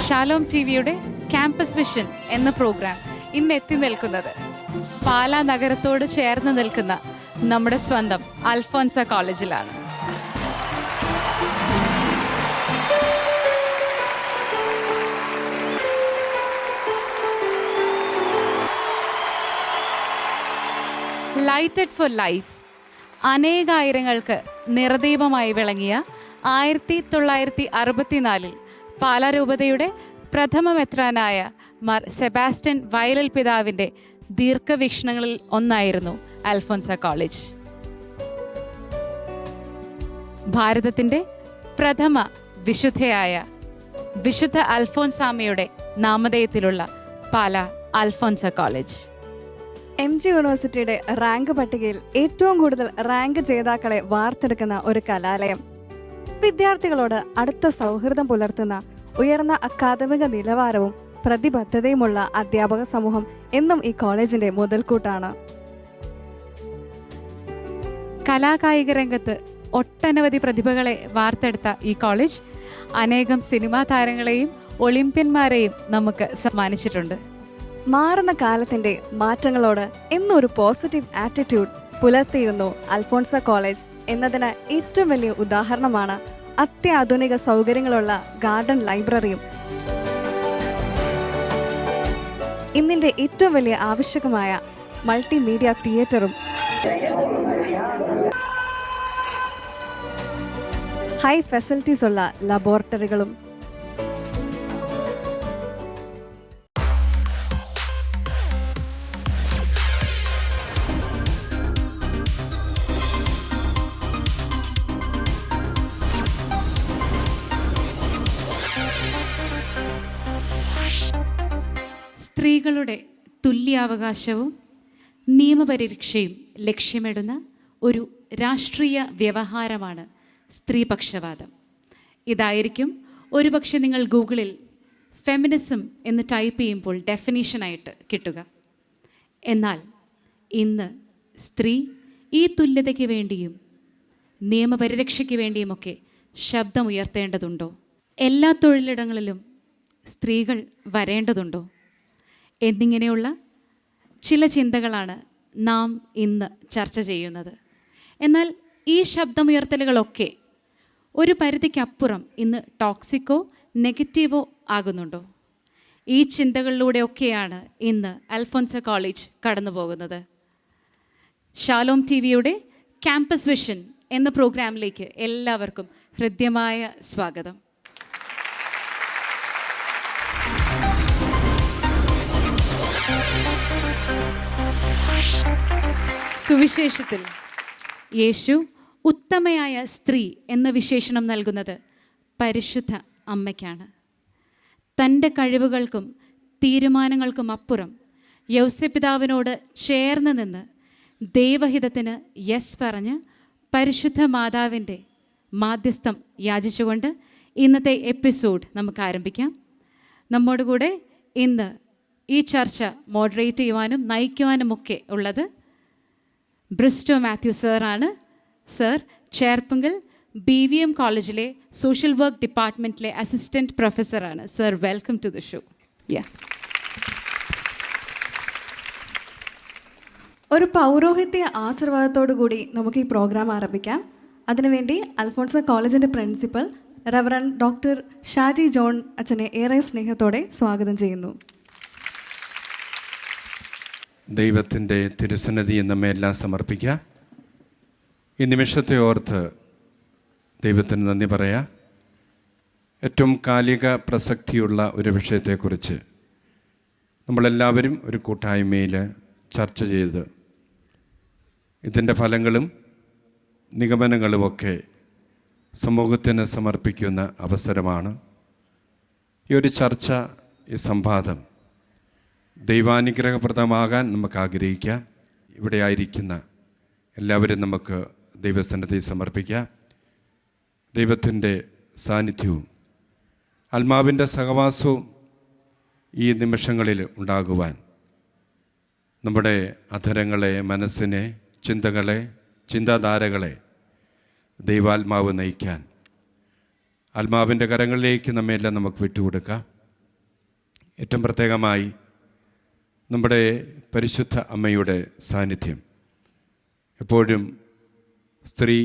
Shalom ടിവിയുടെ campus vision എന്ന programme ഇന്ന് എത്തി നിൽക്കുന്നത് പാലാ നഗരത്തോട് ചേർന്ന് നിൽക്കുന്ന നമ്മുടെ സ്വന്തം അൽഫോൻസ കോളേജിലാണ്. ലൈറ്റഡ് ഫോർ ലൈഫ് അനേകായിരങ്ങൾക്ക് നിറദീപമായി വിളങ്ങിയ 1964 പാലാ രൂപതയുടെ പ്രഥമ മെത്രാനായ മാർ സെബാസ്റ്റ്യൻ വയലിൽ പിതാവിൻ്റെ ദീർഘവീക്ഷണങ്ങളിൽ ഒന്നായിരുന്നു അൽഫോൻസ കോളേജ്. ഭാരതത്തിൻ്റെ പ്രഥമ വിശുദ്ധയായ വിശുദ്ധ അൽഫോൻസാമയുടെ നാമധേയത്തിലുള്ള പാലാ അൽഫോൻസ കോളേജ്. MG യൂണിവേഴ്സിറ്റിയുടെ റാങ്ക് പട്ടികയിൽ ഏറ്റവും കൂടുതൽ റാങ്ക് ജേതാക്കളെ വാർത്തെടുക്കുന്ന ഒരു കലാലയം. വിദ്യാർത്ഥികളോട് അടുത്ത സൗഹൃദം പുലർത്തുന്ന ഉയർന്ന അക്കാദമിക നിലവാരവും പ്രതിബദ്ധതയുമുള്ള അധ്യാപക സമൂഹം എന്നും ഈ കോളേജിന്റെ മുതൽക്കൂട്ടാണ്. കലാകായിക രംഗത്ത് ഒട്ടനവധി പ്രതിഭകളെ വാർത്തെടുത്ത ഈ കോളേജ് അനേകം സിനിമാ താരങ്ങളെയും ഒളിമ്പ്യന്മാരെയും നമുക്ക് സമ്മാനിച്ചിട്ടുണ്ട്. മാറുന്ന കാലത്തിന്റെ മാറ്റങ്ങളോട് എന്നൊരു പോസിറ്റീവ് ആറ്റിറ്റ്യൂഡ് പുലർത്തിയിരുന്നു അൽഫോൻസ കോളേജ് എന്നതിന് ഏറ്റവും വലിയ ഉദാഹരണമാണ് അത്യാധുനിക സൗകര്യങ്ങളുള്ള ഗാർഡൻ ലൈബ്രറിയും ഇന്നിന്റെ ഏറ്റവും വലിയ ആവശ്യകമായ മൾട്ടിമീഡിയ തിയേറ്ററും ഹൈ ഫെസിലിറ്റീസ് ഉള്ള ലബോറട്ടറികളും. സ്ത്രീകളുടെ തുല്യാവകാശവും നിയമപരിരക്ഷയും ലക്ഷ്യമിടുന്ന ഒരു രാഷ്ട്രീയ വ്യവഹാരമാണ് സ്ത്രീപക്ഷവാദം. ഇതായിരിക്കും ഒരുപക്ഷെ നിങ്ങൾ ഗൂഗിളിൽ ഫെമിനിസം എന്ന് ടൈപ്പ് ചെയ്യുമ്പോൾ ഡെഫിനീഷനായിട്ട് കിട്ടുക. എന്നാൽ ഇന്ന് സ്ത്രീ ഈ തുല്യതയ്ക്ക് വേണ്ടിയും നിയമപരിരക്ഷയ്ക്ക് വേണ്ടിയുമൊക്കെ ശബ്ദമുയർത്തേണ്ടതുണ്ടോ? എല്ലാ തൊഴിലിടങ്ങളിലും സ്ത്രീകൾ വരേണ്ടതുണ്ടോ എന്നിങ്ങനെയുള്ള ചില ചിന്തകളാണ് നാം ഇന്ന് ചർച്ച ചെയ്യുന്നത്. എന്നാൽ ഈ ശബ്ദമുയർത്തലുകളൊക്കെ ഒരു പരിധിക്കപ്പുറം ഇന്ന് ടോക്സിക്കോ നെഗറ്റീവോ ആകുന്നുണ്ടോ? ഈ ചിന്തകളിലൂടെയൊക്കെയാണ് ഇന്ന് അൽഫോൻസ കോളേജ് കടന്നു പോകുന്നത്. ഷാലോം ടിവിയുടെ ക്യാമ്പസ് വിഷൻ എന്ന പ്രോഗ്രാമിലേക്ക് എല്ലാവർക്കും ഹൃദ്യമായ സ്വാഗതം. സുവിശേഷത്തിൽ യേശു ഉത്തമയായ സ്ത്രീ എന്ന വിശേഷണം നൽകുന്നത് പരിശുദ്ധ അമ്മയ്ക്കാണ്. തൻ്റെ കഴിവുകൾക്കും തീരുമാനങ്ങൾക്കും അപ്പുറം യൗസപിതാവിനോട് ചേർന്ന് നിന്ന് ദൈവഹിതത്തിന് യെസ് പറഞ്ഞ് പരിശുദ്ധ മാതാവിൻ്റെ മാധ്യസ്ഥം യാചിച്ചുകൊണ്ട് ഇന്നത്തെ എപ്പിസോഡ് നമുക്ക് ആരംഭിക്കാം. നമ്മോട് കൂടെ ഇന്ന് ഈ ചർച്ച മോഡറേറ്റ് ചെയ്യുവാനും നയിക്കുവാനുമൊക്കെ ഉള്ളത് ബ്രിസ്റ്റോ മാത്യു സാറാണ്. സർ ചേർപ്പുങ്കൽ BVM കോളേജിലെ സോഷ്യൽ വർക്ക് ഡിപ്പാർട്ട്മെൻറ്റിലെ അസിസ്റ്റൻറ്റ് പ്രൊഫസറാണ്. Sir welcome to the show. ഒരു പൗരോഹിത്യ ആശീർവാദത്തോടു കൂടി നമുക്ക് ഈ പ്രോഗ്രാം ആരംഭിക്കാം. അതിനുവേണ്ടി അൽഫോൻസ കോളേജിൻ്റെ principal reverend doctor Shaji John അച്ഛനെ ഏറെ സ്നേഹത്തോടെ സ്വാഗതം ചെയ്യുന്നു. ദൈവത്തിൻ്റെ തിരുസന്നിധിയിൽ നമ്മെല്ലാം സമർപ്പിക്കുക. ഈ നിമിഷത്തെ ഓർത്ത് ദൈവത്തിന് നന്ദി പറയാം. ഏറ്റവും കാലിക പ്രസക്തിയുള്ള ഒരു വിഷയത്തെക്കുറിച്ച് നമ്മളെല്ലാവരും ഒരു കൂട്ടായ്മയിൽ ചർച്ച ചെയ്ത് ഇതിൻ്റെ ഫലങ്ങളും നിഗമനങ്ങളുമൊക്കെ സമൂഹത്തിന് സമർപ്പിക്കുന്ന അവസരമാണ്. ഈ ഒരു ചർച്ച, ഈ സംവാദം ദൈവാനുഗ്രഹപ്രദമാകാൻ നമുക്ക് ആഗ്രഹിക്കാം. ഇവിടെ ആയിരിക്കുന്ന എല്ലാവരും നമുക്ക് ദൈവസന്നിധിയിൽ സമർപ്പിക്കാം. ദൈവത്തിൻ്റെ സാന്നിധ്യവും ആത്മാവിൻ്റെ സഹവാസവും ഈ നിമിഷങ്ങളിൽ ഉണ്ടാകുവാൻ നമ്മുടെ അധരങ്ങളെ, മനസ്സിനെ, ചിന്തകളെ, ചിന്താധാരകളെ ദൈവാത്മാവ് നയിക്കാൻ ആത്മാവിൻ്റെ കരങ്ങളിലേക്ക് നമ്മയെല്ലാം നമുക്ക് വിട്ടുകൊടുക്കാം. ഏറ്റവും പ്രത്യേകമായി നമ്മുടെ പരിശുദ്ധ അമ്മയുടെ സാന്നിധ്യം എപ്പോഴും സ്ത്രീ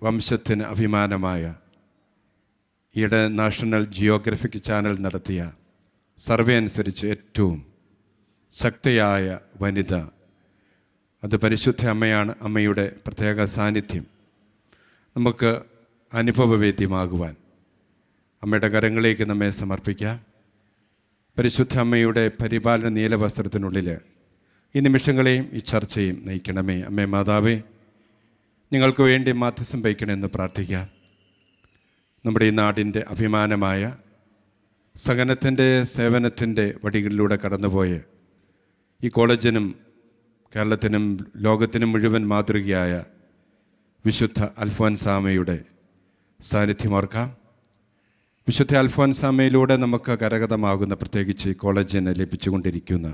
വംശത്തിന് അഭിമാനമായ ഈയിടെ നാഷണൽ ജിയോഗ്രഫിക് ചാനൽ നടത്തിയ സർവേ അനുസരിച്ച് ഏറ്റവും ശക്തിയായ വനിത അത് പരിശുദ്ധ അമ്മയാണ്. അമ്മയുടെ പ്രത്യേക സാന്നിധ്യം നമുക്ക് അനുഭവവേദ്യമാകുവാൻ അമ്മയുടെ കരങ്ങളിലേക്ക് നമ്മെ സമർപ്പിക്കാം. പരിശുദ്ധ അമ്മയുടെ പരിപാലന നീലവസ്ത്രത്തിനുള്ളിൽ ഈ നിമിഷങ്ങളെയും ഈ ചർച്ചയും നയിക്കണമേ. അമ്മേ മാതാവേ, നിങ്ങൾക്ക് വേണ്ടി മാധ്യസ്ഥം വഹിക്കണമെന്ന് പ്രാർത്ഥിക്കാം. നമ്മുടെ ഈ നാടിൻ്റെ അഭിമാനമായ സഹനത്തിൻ്റെ സേവനത്തിൻ്റെ വഴികളിലൂടെ കടന്നുപോയ ഈ കോളേജിനും കേരളത്തിനും ലോകത്തിനും മുഴുവൻ മാതൃകയായ വിശുദ്ധ അൽഫോൻസാമയുടെ സാന്നിധ്യം ഓർക്കാം. വിശുദ്ധ അൽഫോൻസാമയിലൂടെ നമുക്ക് കരഗതമാകുന്ന, പ്രത്യേകിച്ച് കോളേജിന് ലഭിച്ചുകൊണ്ടിരിക്കുന്ന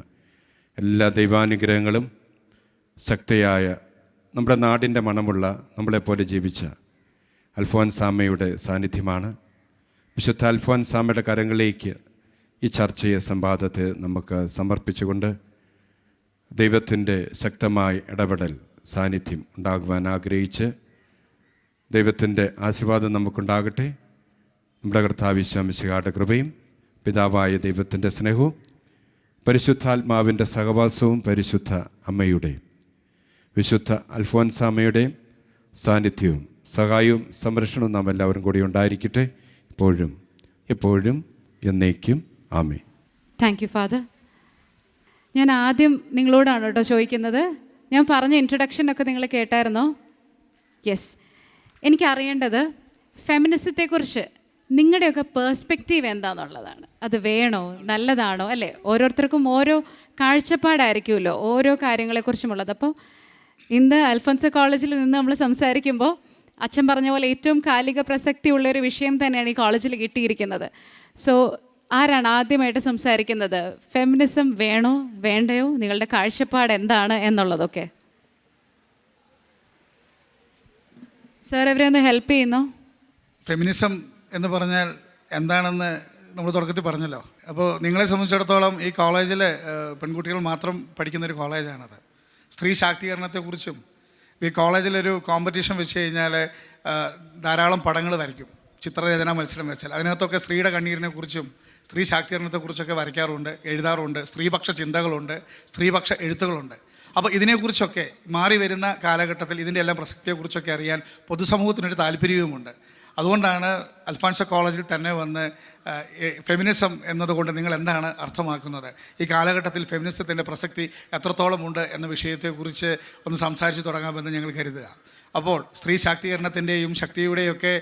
എല്ലാ ദൈവാനുഗ്രഹങ്ങളും ശക്തിയായ നമ്മുടെ നാടിൻ്റെ മണമുള്ള നമ്മളെപ്പോലെ ജീവിച്ച അൽഫോൻസാമയുടെ സാന്നിധ്യമാണ്. വിശുദ്ധ അൽഫോൻസാമയുടെ കരങ്ങളിലേക്ക് ഈ ചർച്ചയെ സംവാദത്തെ നമുക്ക് സമർപ്പിച്ചുകൊണ്ട് ദൈവത്തിൻ്റെ ശക്തമായ ഇടപെടൽ സാന്നിധ്യം ഉണ്ടാകുവാൻ ആഗ്രഹിച്ച് ദൈവത്തിൻ്റെ ആശീർവാദം നമുക്കുണ്ടാകട്ടെ. നമ്മുടെ കർത്താവ് ഈശോ മിശിഹായുടെ കൃപയും പിതാവായ ദൈവത്തിൻ്റെ സ്നേഹവും പരിശുദ്ധാത്മാവിൻ്റെ സഹവാസവും പരിശുദ്ധ അമ്മയുടെ വിശുദ്ധ അൽഫോൻസാമയുടെയും സാന്നിധ്യവും സഹായവും സംരക്ഷണവും നാം എല്ലാവരും കൂടി ഉണ്ടായിരിക്കട്ടെ, ഇപ്പോഴും എപ്പോഴും എന്നേക്കും. ആമേൻ. Thank you father. ഞാൻ ആദ്യം നിങ്ങളോടാണ് കേട്ടോ ചോദിക്കുന്നത്. ഞാൻ പറഞ്ഞ ഇൻട്രൊഡക്ഷനൊക്കെ നിങ്ങൾ കേട്ടായിരുന്നോ? യെസ്. എനിക്കറിയേണ്ടത് ഫെമിനിസത്തെക്കുറിച്ച് നിങ്ങളുടെയൊക്കെ പേഴ്സ്പെക്റ്റീവ് എന്താണെന്നുള്ളതാണ്. അത് വേണോ, നല്ലതാണോ, അല്ലേ? ഓരോരുത്തർക്കും ഓരോ കാഴ്ചപ്പാടായിരിക്കുമല്ലോ ഓരോ കാര്യങ്ങളെക്കുറിച്ചുമുള്ളത്. അപ്പോൾ ഇന്ന് അൽഫോൻസ കോളേജിൽ നിന്ന് നമ്മൾ സംസാരിക്കുമ്പോൾ അച്ഛൻ പറഞ്ഞ പോലെ ഏറ്റവും കാലിക പ്രസക്തിയുള്ളൊരു വിഷയം തന്നെയാണ് ഈ കോളേജിൽ കിട്ടിയിരിക്കുന്നത്. സോ ആരാണ് ആദ്യമായിട്ട് സംസാരിക്കുന്നത്? ഫെമിനിസം വേണോ വേണ്ടയോ, നിങ്ങളുടെ കാഴ്ചപ്പാട് എന്താണ് എന്നുള്ളതൊക്കെ. സാർ എവരെ ഒന്ന് ഹെൽപ്പ് ചെയ്യുന്നോ? ഫെമിനിസം എന്ന് പറഞ്ഞാൽ എന്താണെന്ന് നമ്മൾ തുടക്കത്തിൽ പറഞ്ഞല്ലോ. അപ്പോൾ നിങ്ങളെ സംബന്ധിച്ചിടത്തോളം ഈ കോളേജിൽ പെൺകുട്ടികൾ മാത്രം പഠിക്കുന്നൊരു കോളേജാണത്. സ്ത്രീ ശാക്തീകരണത്തെക്കുറിച്ചും ഈ കോളേജിലൊരു കോമ്പറ്റീഷൻ വെച്ച് കഴിഞ്ഞാൽ ധാരാളം പടങ്ങൾ വരയ്ക്കും. ചിത്രരചനാ മത്സരം വെച്ചാൽ അതിനകത്തൊക്കെ സ്ത്രീയുടെ കണ്ണീരിനെക്കുറിച്ചും സ്ത്രീ ശാക്തീകരണത്തെക്കുറിച്ചൊക്കെ വരയ്ക്കാറുണ്ട്, എഴുതാറുണ്ട്. സ്ത്രീപക്ഷ ചിന്തകളുണ്ട്, സ്ത്രീപക്ഷ എഴുത്തുകളുണ്ട്. അപ്പോൾ ഇതിനെക്കുറിച്ചൊക്കെ മാറി വരുന്ന കാലഘട്ടത്തിൽ ഇതിൻ്റെ എല്ലാം പ്രസക്തിയെക്കുറിച്ചൊക്കെ അറിയാൻ പൊതുസമൂഹത്തിനൊരു താല്പര്യവുമുണ്ട്. അതുകൊണ്ടാണ് അൽഫോൻസ കോളേജിൽ തന്നെ വന്ന് ഫെമിനിസം എന്നതുകൊണ്ട് നിങ്ങൾ എന്താണ് അർത്ഥമാക്കുന്നത്, ഈ കാലഘട്ടത്തിൽ ഫെമിനിസത്തിൻ്റെ പ്രസക്തി എത്രത്തോളമുണ്ട് എന്ന വിഷയത്തെക്കുറിച്ച് ഒന്ന് സംസാരിച്ച് തുടങ്ങാമെന്ന് ഞങ്ങൾ കരുതുക. അപ്പോൾ സ്ത്രീ ശാക്തീകരണത്തിൻ്റെയും ശക്തിയുടെയൊക്കെ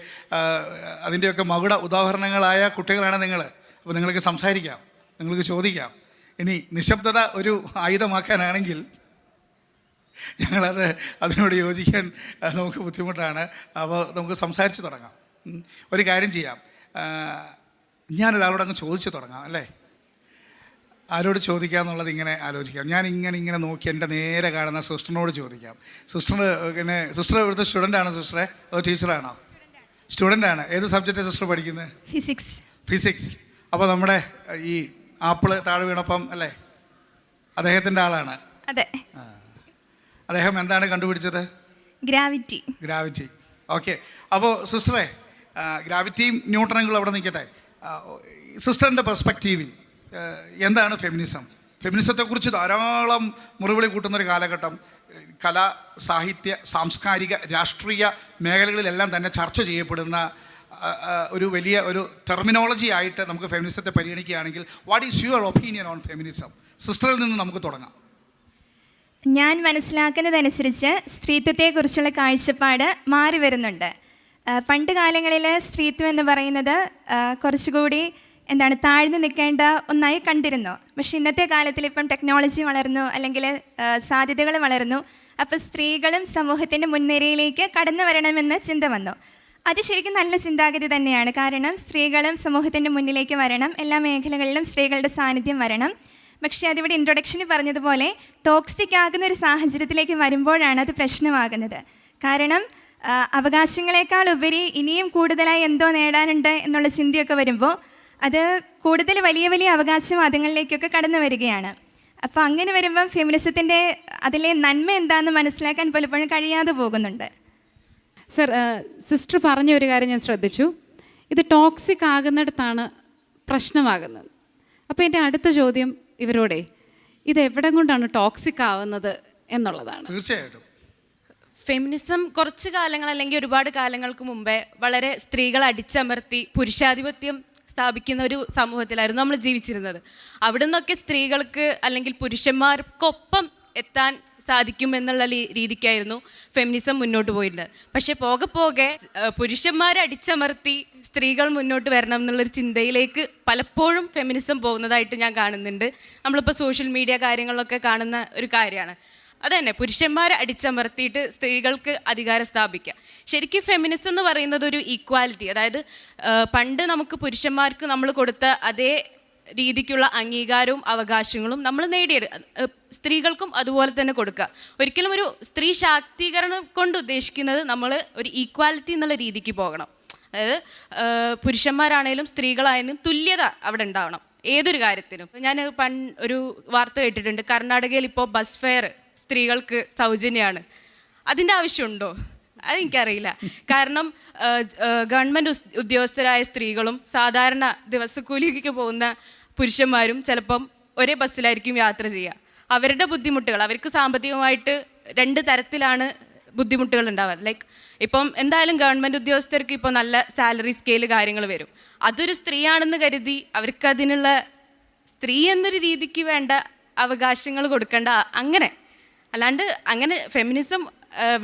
അതിൻ്റെയൊക്കെ മകുട ഉദാഹരണങ്ങളായ കുട്ടികളാണ് നിങ്ങൾ. അപ്പോൾ നിങ്ങൾക്ക് സംസാരിക്കാം, നിങ്ങൾക്ക് ചോദിക്കാം. ഇനി നിശബ്ദത ഒരു ആയുധമാക്കാനാണെങ്കിൽ അതിനോട് യോജിക്കാൻ നമുക്ക് ബുദ്ധിമുട്ടാണ്. അപ്പോൾ നമുക്ക് സംസാരിച്ച് തുടങ്ങാം. ഒരു കാര്യം ചെയ്യാം, ഞാനൊരാളോട് അങ്ങ് ചോദിച്ച് തുടങ്ങാം, അല്ലേ? ആരോട് ചോദിക്കുക എന്നുള്ളത് ഇങ്ങനെ ആലോചിക്കാം. ഞാൻ ഇങ്ങനെ നോക്കി എൻ്റെ നേരെ കാണുന്ന സിസ്റ്ററിനോട് ചോദിക്കാം. സിസ്റ്റർ ഇവിടുത്തെ സ്റ്റുഡൻ്റാണോ സിസ്റ്ററെ, അതോ ടീച്ചറാണോ? സ്റ്റുഡൻ്റാണ്. ഏത് സബ്ജക്റ്റാണ് സിസ്റ്റർ പഠിക്കുന്നത്? ഫിസിക്സ്. അപ്പോൾ നമ്മുടെ ഈ ആപ്പിള് താഴെ വീണപ്പം അല്ലേ, അദ്ദേഹത്തിൻ്റെ ആളാണ്. അതെ. അദ്ദേഹം എന്താണ് കണ്ടുപിടിച്ചത്? ഗ്രാവിറ്റി. ഓക്കെ. അപ്പോൾ സിസ്റ്ററെ, ഗ്രാവിറ്റിയും ന്യൂട്ടണുകളും അവിടെ നിൽക്കട്ടെ. സിസ്റ്ററിൻ്റെ പെർസ്പെക്റ്റീവിൽ എന്താണ് ഫെമിനിസം? ഫെമിനിസത്തെക്കുറിച്ച് ധാരാളം മുറിവിളി കൂട്ടുന്നൊരു കാലഘട്ടം. കല, സാഹിത്യ, സാംസ്കാരിക, രാഷ്ട്രീയ മേഖലകളിലെല്ലാം തന്നെ ചർച്ച ചെയ്യപ്പെടുന്ന ഒരു വലിയ ഒരു ടെർമിനോളജി ആയിട്ട് നമുക്ക് ഫെമിനിസത്തെ പരിഗണിക്കുകയാണെങ്കിൽ what is your opinion on feminism? സിസ്റ്ററിൽ നിന്ന് നമുക്ക് തുടങ്ങാം. ഞാൻ മനസ്സിലാക്കുന്നതനുസരിച്ച് സ്ത്രീത്വത്തെക്കുറിച്ചുള്ള കാഴ്ചപ്പാട് മാറി വരുന്നുണ്ട്. പണ്ട് കാലങ്ങളിൽ സ്ത്രീത്വം എന്ന് പറയുന്നത് കുറച്ചുകൂടി താഴ്ന്നു നിൽക്കേണ്ട ഒന്നായി കണ്ടിരുന്നു. പക്ഷെ ഇന്നത്തെ കാലത്തിൽ ഇപ്പം ടെക്നോളജി വളർന്നു, അല്ലെങ്കിൽ സാധ്യതകൾ വളർന്നു. അപ്പോൾ സ്ത്രീകളും സമൂഹത്തിൻ്റെ മുൻനിരയിലേക്ക് കടന്നു വരണമെന്ന് ചിന്ത വന്നു. അത് ശരിക്കും നല്ല ചിന്താഗതി തന്നെയാണ്. കാരണം സ്ത്രീകളും സമൂഹത്തിൻ്റെ മുന്നിലേക്ക് വരണം, എല്ലാ മേഖലകളിലും സ്ത്രീകളുടെ സാന്നിധ്യം വരണം. പക്ഷേ അതിവിടെ ഇൻട്രൊഡക്ഷന് പറഞ്ഞതുപോലെ ടോക്സിക് ആകുന്ന ഒരു സാഹചര്യത്തിലേക്ക് വരുമ്പോഴാണ് അത് പ്രശ്നമാകുന്നത്. കാരണം അവകാശങ്ങളെക്കാൾ ഉപരി ഇനിയും കൂടുതലായി എന്തോ നേടാനുണ്ട് എന്നുള്ള ചിന്തയൊക്കെ വരുമ്പോൾ അത് കൂടുതൽ വലിയ വലിയ അവകാശവാദങ്ങളിലേക്കൊക്കെ കടന്നു വരികയാണ്. അപ്പോൾ അങ്ങനെ വരുമ്പം ഫെമിനിസത്തിൻ്റെ അതിലെ നന്മ എന്താണെന്ന് മനസ്സിലാക്കാൻ പലപ്പോഴും കഴിയാതെ പോകുന്നുണ്ട്. സർ, സിസ്റ്റർ പറഞ്ഞ ഒരു കാര്യം ഞാൻ ശ്രദ്ധിച്ചു. ഇത് ടോക്സിക് ആകുന്നിടത്താണ് പ്രശ്നമാകുന്നത്. അപ്പോൾ എൻ്റെ അടുത്ത ചോദ്യം ഇവരോടെ, ഇത് എവിടെ കൊണ്ടാണ് ടോക്സിക് ആവുന്നത് എന്നുള്ളതാണ്. തീർച്ചയായിട്ടും ഫെമിനിസം കുറച്ച് കാലങ്ങൾ അല്ലെങ്കിൽ ഒരുപാട് കാലങ്ങൾക്ക് മുമ്പേ വളരെ സ്ത്രീകളെ അടിച്ചമർത്തി പുരുഷാധിപത്യം സ്ഥാപിക്കുന്ന ഒരു സമൂഹത്തിലായിരുന്നു നമ്മൾ ജീവിച്ചിരുന്നത്. അവിടെ നിന്നൊക്കെ സ്ത്രീകൾക്ക് അല്ലെങ്കിൽ പുരുഷന്മാർക്കൊപ്പം എത്താൻ സാധിക്കും എന്നുള്ള രീതിക്കായിരുന്നു ഫെമിനിസം മുന്നോട്ട് പോയിരുന്നത്. പക്ഷേ പോകെ പോകെ പുരുഷന്മാരെ അടിച്ചമർത്തി സ്ത്രീകൾ മുന്നോട്ട് വരണം എന്നുള്ളൊരു ചിന്തയിലേക്ക് പലപ്പോഴും ഫെമിനിസം പോകുന്നതായിട്ട് ഞാൻ കാണുന്നുണ്ട്. നമ്മളിപ്പോൾ സോഷ്യൽ മീഡിയ കാര്യങ്ങളിലൊക്കെ കാണുന്ന ഒരു കാര്യമാണ്. അതുതന്നെ പുരുഷന്മാരെ അടിച്ചമർത്തിയിട്ട് സ്ത്രീകൾക്ക് അധികാരം സ്ഥാപിക്കുക. ശരിക്കും ഫെമിനിസം എന്ന് പറയുന്നത് ഒരു ഈക്വാലിറ്റി, അതായത് പണ്ട് നമുക്ക് പുരുഷന്മാർക്ക് നമ്മൾ കൊടുത്ത അതേ രീതിക്കുള്ള അംഗീകാരവും അവകാശങ്ങളും നമ്മൾ സ്ത്രീകൾക്കും അതുപോലെ തന്നെ കൊടുക്കുക. ഒരിക്കലും ഒരു സ്ത്രീ ശാക്തീകരണം കൊണ്ട് ഉദ്ദേശിക്കുന്നത് നമ്മൾ ഒരു ഈക്വാലിറ്റി എന്നുള്ള രീതിക്ക് പോകണം. അതായത് പുരുഷന്മാരാണേലും സ്ത്രീകളായാലും തുല്യത അവിടെ ഉണ്ടാവണം ഏതൊരു കാര്യത്തിനും. ഞാൻ ഒരു വാർത്ത കേട്ടിട്ടുണ്ട്, കർണാടകയിൽ ഇപ്പോൾ ബസ് ഫെയർ സ്ത്രീകൾക്ക് സൗജന്യമാണ്. അതിൻ്റെ ആവശ്യമുണ്ടോ? അതെനിക്കറിയില്ല. കാരണം ഗവൺമെൻറ് ഉദ്യോഗസ്ഥരായ സ്ത്രീകളും സാധാരണ ദിവസക്കൂലിക്ക് പോകുന്ന പുരുഷന്മാരും ചിലപ്പം ഒരേ ബസ്സിലായിരിക്കും യാത്ര ചെയ്യുക. അവരുടെ ബുദ്ധിമുട്ടുകൾ, അവർക്ക് സാമ്പത്തികമായിട്ട് 2 തരത്തിലാണ് ബുദ്ധിമുട്ടുകൾ ഉണ്ടാവുക. ലൈക്ക് ഇപ്പം എന്തായാലും ഗവൺമെൻറ് ഉദ്യോഗസ്ഥർക്ക് ഇപ്പോൾ നല്ല സാലറി സ്കെയിൽ കാര്യങ്ങൾ വരും. അതൊരു സ്ത്രീയാണെന്ന് കരുതി അവർക്കതിനുള്ള സ്ത്രീ എന്നൊരു രീതിക്ക് വേണ്ട അവകാശങ്ങൾ കൊടുക്കേണ്ട, അല്ലാണ്ട് അങ്ങനെ ഫെമിനിസം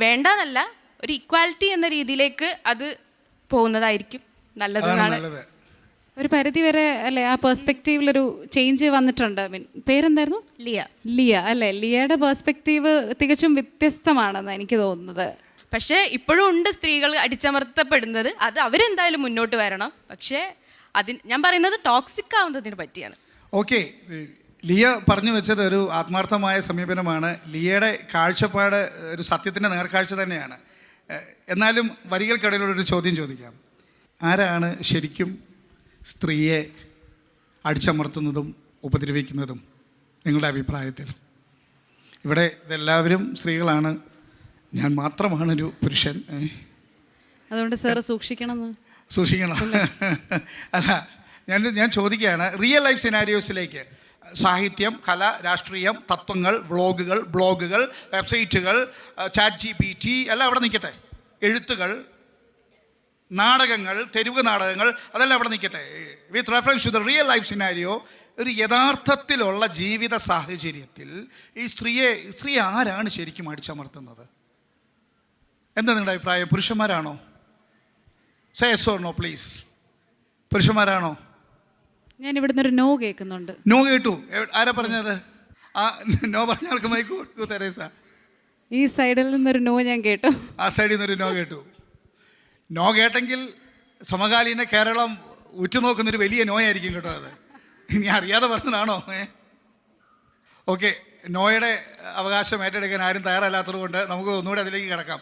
വേണ്ടെന്നല്ല, ഒരു ഇക്വാലിറ്റി എന്ന രീതിയിലേക്ക് അത് പോകുന്നതായിരിക്കും നല്ലതെന്നാണ്. ഒരു പരിധി വരെ അല്ലേ ആ പെർസ്പെക്റ്റീവിലൊരു ചേഞ്ച് വന്നിട്ടുണ്ട്. പേരെന്തായിരുന്നു? ലിയ അല്ലേ? ലിയയുടെ പെർസ്പെക്റ്റീവ് തികച്ചും വ്യത്യസ്തമാണെന്ന് എനിക്ക് തോന്നുന്നത്. പക്ഷേ ഇപ്പോഴും ഉണ്ട് സ്ത്രീകൾ അടിച്ചമർത്തപ്പെടുന്നത്. അത് അവരെന്തായാലും മുന്നോട്ട് വരണം. പക്ഷേ ഞാൻ പറയുന്നത് ടോക്സിക് ആവുന്നതിനെ പറ്റിയാണ്. ഓക്കെ, ലിയ പറഞ്ഞു വെച്ചത് ഒരു ആത്മാർത്ഥമായ സമീപനമാണ്. ലിയയുടെ കാഴ്ചപ്പാട് ഒരു സത്യത്തിൻ്റെ നേർക്കാഴ്ച തന്നെയാണ്. എന്നാലും വരികൾക്കിടയിലൊരു ചോദ്യം ചോദിക്കാം. ആരാണ് ശരിക്കും സ്ത്രീയെ അടിച്ചമർത്തുന്നതും ഉപദ്രവിക്കുന്നതും നിങ്ങളുടെ അഭിപ്രായത്തിൽ? ഇവിടെ ഇതെല്ലാവരും സ്ത്രീകളാണ്, ഞാൻ മാത്രമാണൊരു പുരുഷൻ. അതുകൊണ്ട് സാറ് സൂക്ഷിക്കണം. അല്ല, ഞാൻ ചോദിക്കുകയാണ്, റിയൽ ലൈഫ് സിനാരിയോസിലേക്ക് സാഹിത്യം, കല, രാഷ്ട്രീയം, തത്വങ്ങൾ, വ്ളോഗുകൾ, ബ്ലോഗുകൾ, വെബ്സൈറ്റുകൾ, ചാറ്റ് GPT എല്ലാം അവിടെ നിൽക്കട്ടെ, എഴുത്തുകൾ, നാടകങ്ങൾ, തെരുവ് നാടകങ്ങൾ, അതെല്ലാം അവിടെ നിൽക്കട്ടെ. With reference to the real life scenario, ഒരു യഥാർത്ഥത്തിലുള്ള ജീവിത സാഹചര്യത്തിൽ ഈ സ്ത്രീ ആരാണ് ശരിക്കും അടിച്ചമർത്തുന്നത്? എന്താ നിങ്ങളുടെ അഭിപ്രായം? പുരുഷന്മാരാണോ? Say yes or no please. പുരുഷന്മാരാണോ? ഞാൻ ഇവിടുന്ന് ഒരു നോ കേൾക്കുന്നുണ്ട്. നോ കേട്ടു. ആരാ പറഞ്ഞത്? ആ നോ പറഞ്ഞ ആൾക്ക് മൈക്ക് കൊടുക്കൂ തെരേസ. ഈ സൈഡിൽ നിന്നൊരു നോ ഞാൻ കേട്ടു. ആ സൈഡിൽ നിന്നൊരു നോ കേട്ടു. നോ കേട്ടെങ്കിൽ സമകാലീന കേരളം ഉറ്റുനോക്കുന്നൊരു വലിയ നോയായിരിക്കും കേട്ടോ. അത് ഇനി അറിയാതെ പറഞ്ഞതാണോ? ഓക്കെ, നോയുടെ അവകാശം ഏറ്റെടുക്കാൻ ആരും തയ്യാറല്ലാത്തത് കൊണ്ട് നമുക്ക് ഒന്നുകൂടെ അതിലേക്ക് കിടക്കാം.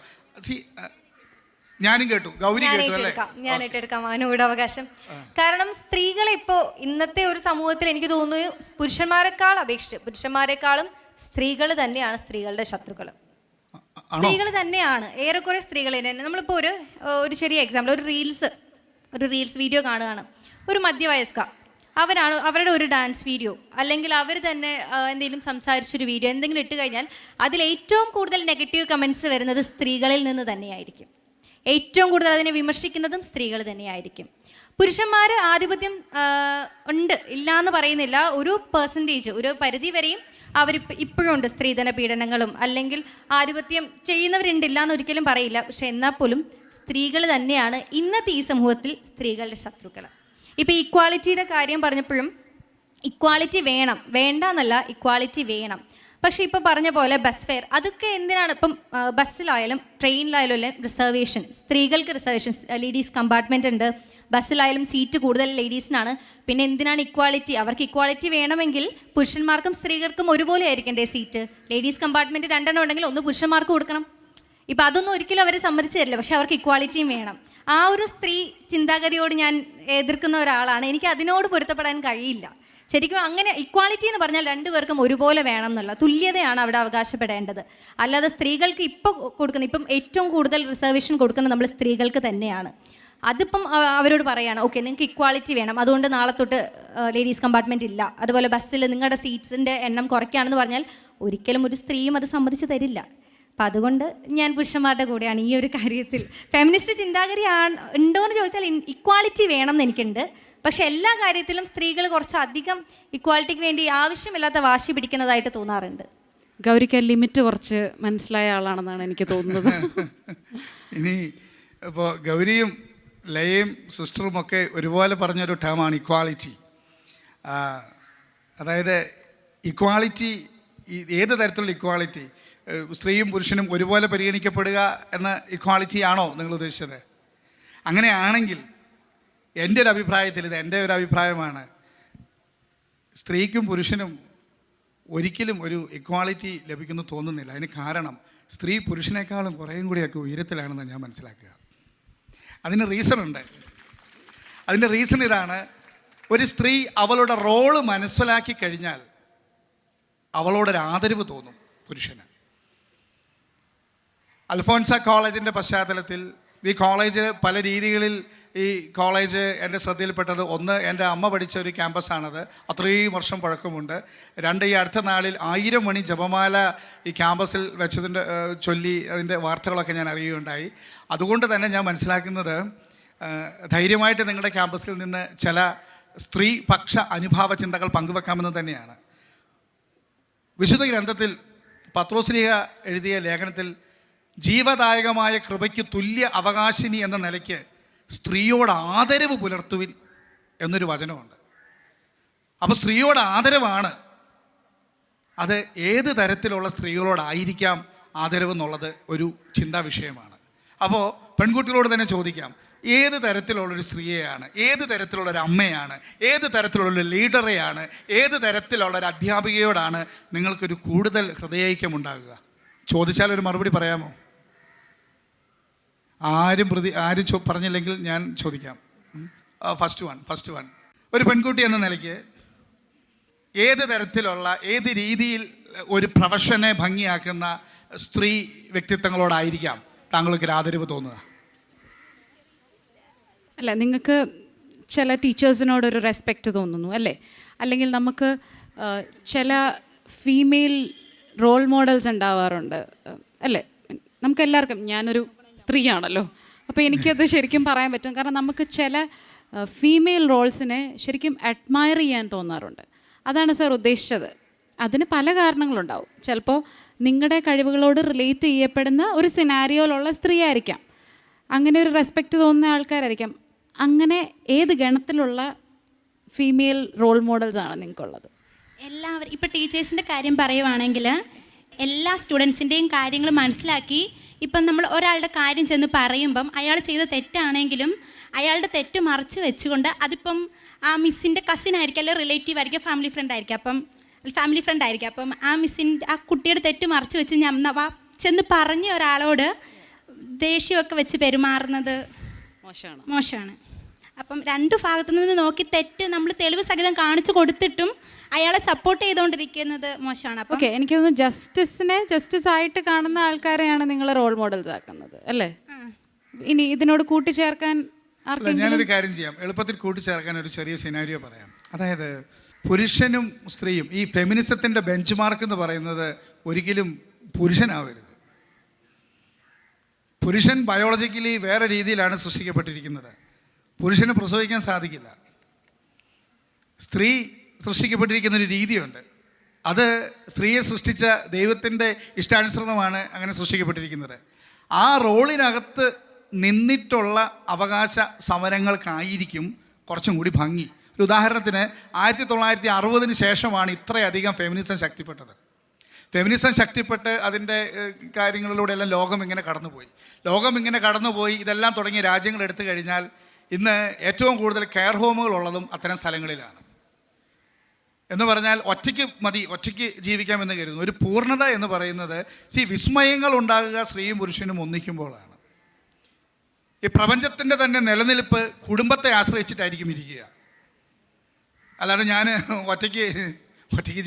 ഞാനും കേട്ടു, ഗൗരി കേട്ടു അല്ലേ? ഞാൻ ഏറ്റെടുക്കാം അനുകൂടെ അവകാശം. കാരണം സ്ത്രീകളെ ഇപ്പോൾ ഇന്നത്തെ ഒരു സമൂഹത്തിൽ എനിക്ക് തോന്നുന്നു പുരുഷന്മാരെക്കാളും സ്ത്രീകൾ തന്നെയാണ് സ്ത്രീകളുടെ ശത്രുക്കൾ. സ്ത്രീകൾ തന്നെയാണ് ഏറെക്കുറെ സ്ത്രീകൾ തന്നെ. നമ്മളിപ്പോൾ ഒരു ചെറിയ എക്സാമ്പിൾ, ഒരു റീൽസ് വീഡിയോ കാണുകയാണ്. ഒരു മധ്യവയസ്ക അവരുടെ ഒരു ഡാൻസ് വീഡിയോ അല്ലെങ്കിൽ അവർ തന്നെ എന്തെങ്കിലും സംസാരിച്ചൊരു വീഡിയോ എന്തെങ്കിലും ഇട്ട് കഴിഞ്ഞാൽ അതിൽ ഏറ്റവും കൂടുതൽ നെഗറ്റീവ് കമൻറ്റ്സ് വരുന്നത് സ്ത്രീകളിൽ നിന്ന് തന്നെയായിരിക്കും. ഏറ്റവും കൂടുതൽ അതിനെ വിമർശിക്കുന്നതും സ്ത്രീകൾ തന്നെയായിരിക്കും. പുരുഷന്മാർ ആധിപത്യം ഉണ്ട്, ഇല്ല എന്ന് പറയുന്നില്ല. ഒരു പെർസെൻറ്റേജ്, ഒരു പരിധി വരെയും ഇപ്പോഴും ഉണ്ട് സ്ത്രീധന പീഡനങ്ങളും അല്ലെങ്കിൽ ആധിപത്യം ചെയ്യുന്നവരുണ്ടില്ല എന്ന് ഒരിക്കലും പറയില്ല. പക്ഷെ എന്നാൽ പോലും സ്ത്രീകൾ തന്നെയാണ് ഇന്നത്തെ ഈ സമൂഹത്തിൽ സ്ത്രീകളുടെ ശത്രുക്കൾ. ഇപ്പോൾ ഇക്വാളിറ്റിയുടെ കാര്യം പറഞ്ഞപ്പോഴും ഇക്വാളിറ്റി വേണം, വേണ്ട എന്നല്ല, ഇക്വാളിറ്റി വേണം. പക്ഷേ ഇപ്പോൾ പറഞ്ഞ പോലെ ബസ് ഫെയർ അതൊക്കെ എന്തിനാണ്? ഇപ്പം ബസ്സിലായാലും ട്രെയിനിലായാലും റിസർവേഷൻ, സ്ത്രീകൾക്ക് റിസർവേഷൻ, ലേഡീസ് കമ്പാർട്ട്മെൻ്റ് ഉണ്ട്. ബസ്സിലായാലും സീറ്റ് കൂടുതൽ ലേഡീസിനാണ്. പിന്നെ എന്തിനാണ് ഇക്വാളിറ്റി? അവർക്ക് ഇക്വാളിറ്റി വേണമെങ്കിൽ പുരുഷന്മാർക്കും സ്ത്രീകൾക്കും ഒരുപോലെ ആയിരിക്കണ്ടേ സീറ്റ്? ലേഡീസ് കമ്പാർട്ട്മെൻറ്റ് 2 ഉണ്ടെങ്കിൽ 1 പുരുഷന്മാർക്ക് കൊടുക്കണം. ഇപ്പം അതൊന്നും ഒരിക്കലും അവർ സമ്മതിച്ചു തരില്ല, പക്ഷെ അവർക്ക് ഇക്വാളിറ്റിയും വേണം. ആ ഒരു സ്ത്രീ ചിന്താഗതിയോട് ഞാൻ എതിർക്കുന്ന ഒരാളാണ്. എനിക്ക് അതിനോട് പൊരുത്തപ്പെടാൻ കഴിയില്ല. ശരിക്കും അങ്ങനെ ഇക്വാളിറ്റി എന്ന് പറഞ്ഞാൽ രണ്ടുപേർക്കും ഒരുപോലെ വേണം എന്നുള്ള തുല്യതയാണ് അവിടെ അവകാശപ്പെടേണ്ടത്. അല്ലാതെ സ്ത്രീകൾക്ക് ഇപ്പം ഏറ്റവും കൂടുതൽ റിസർവേഷൻ കൊടുക്കുന്നത് നമ്മൾ സ്ത്രീകൾക്ക് തന്നെയാണ്. അതിപ്പം അവരോട് പറയാണ്, ഓക്കെ നിങ്ങൾക്ക് ഇക്വാളിറ്റി വേണം, അതുകൊണ്ട് നാളെ തൊട്ട് ലേഡീസ് കമ്പാർട്ട്മെൻറ്റ് ഇല്ല, അതുപോലെ ബസ്സിൽ നിങ്ങളുടെ സീറ്റ്സിൻ്റെ എണ്ണം കുറയ്ക്കുകയാണെന്ന് പറഞ്ഞാൽ ഒരിക്കലും ഒരു സ്ത്രീയും അത് സമ്മതിച്ച് തരില്ല. അപ്പം അതുകൊണ്ട് ഞാൻ പുരുഷന്മാരുടെ കൂടെയാണ് ഈ ഒരു കാര്യത്തിൽ. ഫെമിനിസ്റ്റ് ചിന്താഗതി ഉണ്ടോ എന്ന് ചോദിച്ചാൽ ഇക്വാളിറ്റി വേണമെന്ന് എനിക്കുണ്ട്, പക്ഷെ എല്ലാ കാര്യത്തിലും സ്ത്രീകൾ കുറച്ചധികം ഇക്വാളിറ്റിക്ക് വേണ്ടി ആവശ്യമില്ലാത്ത വാശി പിടിക്കുന്നതായിട്ട് തോന്നാറുണ്ട്. ഗൗരിക്ക് ലിമിറ്റ് കുറച്ച് മനസ്സിലായ ആളാണെന്നാണ് എനിക്ക് തോന്നുന്നത്. ഇനി ഇപ്പോൾ ഗൗരിയും ലയയും സിസ്റ്ററും ഒക്കെ ഒരുപോലെ പറഞ്ഞൊരു ടേമാണ് ഇക്വാളിറ്റി. അതായത് ഇക്വാളിറ്റി, ഏത് തരത്തിലുള്ള ഇക്വാളിറ്റി? സ്ത്രീയും പുരുഷനും ഒരുപോലെ പരിഗണിക്കപ്പെടുക എന്ന ഇക്വാളിറ്റി ആണോ നിങ്ങൾ ഉദ്ദേശിച്ചത്? അങ്ങനെയാണെങ്കിൽ എൻ്റെ ഒരു അഭിപ്രായത്തിൽ, ഇത് എൻ്റെ ഒരു അഭിപ്രായമാണ്, സ്ത്രീക്കും പുരുഷനും ഒരിക്കലും ഒരു ഇക്വാളിറ്റി ലഭിക്കുന്നു തോന്നുന്നില്ല. അതിന് കാരണം സ്ത്രീ പുരുഷനേക്കാളും കുറേയും കൂടിയൊക്കെ ഉയരത്തിലാണെന്ന് ഞാൻ മനസ്സിലാക്കുക. അതിന് റീസൺ ഉണ്ട്. അതിൻ്റെ റീസൺ ഇതാണ്: ഒരു സ്ത്രീ അവളുടെ റോള് മനസ്സിലാക്കി കഴിഞ്ഞാൽ അവളോടൊരു ആദരവ് തോന്നും പുരുഷന്. അൽഫോൻസ കോളേജിൻ്റെ പശ്ചാത്തലത്തിൽ ഈ കോളേജ് പല രീതികളിൽ, ഈ കോളേജ് എൻ്റെ ശ്രദ്ധയിൽപ്പെട്ടത്, ഒന്ന്, എൻ്റെ അമ്മ പഠിച്ച ഒരു ക്യാമ്പസാണത്, അത്രയും വർഷം പഴക്കമുണ്ട്. രണ്ട്, ഈ അടുത്ത നാളിൽ 1000 മണി ജപമാല ഈ ക്യാമ്പസിൽ വെച്ചതിൻ്റെ ചൊല്ലി അതിൻ്റെ വാർത്തകളൊക്കെ ഞാൻ അറിയുകയുണ്ടായി. അതുകൊണ്ട് തന്നെ ഞാൻ മനസ്സിലാക്കുന്നത്, ധൈര്യമായിട്ട് നിങ്ങളുടെ ക്യാമ്പസിൽ നിന്ന് ചില സ്ത്രീപക്ഷ അനുഭാവ ചിന്തകൾ പങ്കുവെക്കാമെന്ന് തന്നെയാണ്. വിശുദ്ധ ഗ്രന്ഥത്തിൽ പത്രോസ്ലീഹ എഴുതിയ ലേഖനത്തിൽ ജീവദായകമായ കൃപയ്ക്ക് തുല്യ അവകാശിനി എന്ന നിലയ്ക്ക് സ്ത്രീയോട് ആദരവ് പുലർത്തുവിൻ എന്നൊരു വചനമുണ്ട്. അപ്പോൾ സ്ത്രീയോട് ആദരവാണ്. അത് ഏത് തരത്തിലുള്ള സ്ത്രീകളോടായിരിക്കാം ആദരവ് എന്നുള്ളത് ഒരു ചിന്താ വിഷയമാണ്. അപ്പോൾ പെൺകുട്ടികളോട് തന്നെ ചോദിക്കാം, ഏത് തരത്തിലുള്ളൊരു സ്ത്രീയെയാണ്, ഏത് തരത്തിലുള്ളൊരു അമ്മയാണ്, ഏത് തരത്തിലുള്ളൊരു ലീഡറെയാണ്, ഏത് തരത്തിലുള്ളൊരു അധ്യാപികയോടാണ് നിങ്ങൾക്കൊരു കൂടുതൽ ഹൃദയൈക്യമുണ്ടാകുക? ചോദിച്ചാൽ ഒരു മറുപടി പറയാമോ? ആരും പറഞ്ഞില്ലെങ്കിൽ ഞാൻ ചോദിക്കാം. ഫസ്റ്റ് വൺ ഒരു പെൺകുട്ടി എന്ന നിലയ്ക്ക് ഏത് തരത്തിലുള്ള, ഏത് രീതിയിൽ ഒരു പ്രൊഫഷനെ ഭംഗിയാക്കുന്ന സ്ത്രീ വ്യക്തിത്വങ്ങളോടായിരിക്കാം താങ്കൾക്ക് ആദരവ് തോന്നുക? അല്ല, നിങ്ങൾക്ക് ചില ടീച്ചേഴ്സിനോടൊരു റെസ്പെക്റ്റ് തോന്നുന്നു അല്ലേ? അല്ലെങ്കിൽ നമുക്ക് ചില ഫീമെയിൽ റോൾ മോഡൽസ് ഉണ്ടാവാറുണ്ട് അല്ലേ? നമുക്കെല്ലാവർക്കും, ഞാനൊരു സ്ത്രീയാണല്ലോ, അപ്പോൾ എനിക്കത് ശരിക്കും പറയാൻ പറ്റും. കാരണം നമുക്ക് ചില ഫീമെയിൽ റോൾസിനെ ശരിക്കും അഡ്മയർ ചെയ്യാൻ തോന്നാറുണ്ട്. അതാണ് സാർ ഉദ്ദേശിച്ചത്. അതിന് പല കാരണങ്ങളുണ്ടാവും. ചിലപ്പോൾ നിങ്ങളുടെ കഴിവുകളോട് റിലേറ്റ് ചെയ്യപ്പെടുന്ന ഒരു സിനാരിയോയിലുള്ള സ്ത്രീ ആയിരിക്കാം, അങ്ങനെ ഒരു റെസ്പെക്റ്റ് തോന്നുന്ന ആൾക്കാരായിരിക്കാം. അങ്ങനെ ഏത് ഗണത്തിലുള്ള ഫീമെയിൽ റോൾ മോഡൽസ് ആണ് നിങ്ങൾക്കുള്ളത്? എല്ലാവരും ഇപ്പോൾ ടീച്ചേഴ്സിൻ്റെ കാര്യം പറയുവാണെങ്കിൽ എല്ലാ സ്റ്റുഡൻസിൻ്റെയും കാര്യങ്ങൾ മനസ്സിലാക്കി, ഇപ്പം നമ്മൾ ഒരാളുടെ കാര്യം ചെന്ന് പറയുമ്പം അയാൾ ചെയ്ത തെറ്റാണെങ്കിലും അയാളുടെ തെറ്റ് മറച്ച് വെച്ചുകൊണ്ട്, അതിപ്പം ആ മിസ്സിൻ്റെ കസിൻ ആയിരിക്കും, അല്ലെങ്കിൽ റിലേറ്റീവ് ആയിരിക്കും, ഫാമിലി ഫ്രണ്ട് ആയിരിക്കും, അപ്പം ആ മിസ്സിൻ്റെ ആ കുട്ടിയുടെ തെറ്റ് മറച്ച് വെച്ച് ചെന്ന് പറഞ്ഞ ഒരാളോട് ദേഷ്യമൊക്കെ വെച്ച് പെരുമാറുന്നത് മോശമാണ്. അപ്പം രണ്ട് ഭാഗത്തു നിന്ന് നോക്കി തെറ്റ് നമ്മൾ തെളിവ് സഹിതം കാണിച്ചു കൊടുത്തിട്ടും അയാളെ സപ്പോർട്ട് ചെയ്തുകൊണ്ടിരിക്കുന്നത് മോശമാണ്. അപ്പോൾ എനിക്ക് തോന്നുന്നു ജസ്റ്റിസ് ആയിട്ട് കാണുന്ന ആൾക്കാരെയാണ് നിങ്ങൾ റോൾ മോഡൽസ് ആക്കുന്നത് അല്ലേ? ഇനി ഇതിനോട് കൂട്ടിച്ചേർക്കാൻ ഞാനൊരു കാര്യം ചെയ്യാം, എളുപ്പത്തിൽ കൂട്ടിച്ചേർക്കാൻ ഒരു ചെറിയ സിനാരിയോ പറയാം. അതായത് പുരുഷനും സ്ത്രീയും, ഈ ഫെമിനിസത്തിൻ്റെ ബെഞ്ച് മാർക്ക് എന്ന് പറയുന്നത് ഒരിക്കലും പുരുഷനാവരുത്. പുരുഷൻ ബയോളജിക്കലി വേറെ രീതിയിലാണ് സൃഷ്ടിക്കപ്പെട്ടിരിക്കുന്നത്. പുരുഷന് പ്രസവിക്കാൻ സാധിക്കില്ല. സ്ത്രീ സൃഷ്ടിക്കപ്പെട്ടിരിക്കുന്ന ഒരു രീതിയുണ്ട്. അത് സ്ത്രീയെ സൃഷ്ടിച്ച ദൈവത്തിൻ്റെ ഇഷ്ടാനുസൃതമാണ് അങ്ങനെ സൃഷ്ടിക്കപ്പെട്ടിരിക്കുന്നത്. ആ റോളിനകത്ത് നിന്നിട്ടുള്ള അവകാശ സമരങ്ങൾക്കായിരിക്കും കുറച്ചും കൂടി ഭംഗി. ഒരു ഉദാഹരണത്തിന് 1960 ശേഷമാണ് ഇത്രയധികം ഫെമിനിസം ശക്തിപ്പെട്ടത്. ഫെമിനിസം ശക്തിപ്പെട്ട് അതിൻ്റെ കാര്യങ്ങളിലൂടെ എല്ലാം ലോകം ഇങ്ങനെ കടന്നുപോയി. ഇതെല്ലാം തുടങ്ങിയ രാജ്യങ്ങൾ എടുത്തു കഴിഞ്ഞാൽ ഇന്ന് ഏറ്റവും കൂടുതൽ കെയർ ഹോമുകളുള്ളതും അത്തരം സ്ഥലങ്ങളിലാണ്. എന്ന് പറഞ്ഞാൽ ഒറ്റയ്ക്ക് മതി, ഒറ്റയ്ക്ക് ജീവിക്കാമെന്ന് കരുതുന്നു. ഒരു പൂർണ്ണത എന്ന് പറയുന്നത് വിസ്മയങ്ങൾ ഉണ്ടാകുക സ്ത്രീയും പുരുഷനും ഒന്നിക്കുമ്പോഴാണ്. ഈ പ്രപഞ്ചത്തിൻ്റെ തന്നെ നിലനിൽപ്പ് കുടുംബത്തെ ആശ്രയിച്ചിട്ടായിരിക്കും ഇരിക്കുക. അല്ലാതെ ഞാൻ ഒറ്റയ്ക്ക്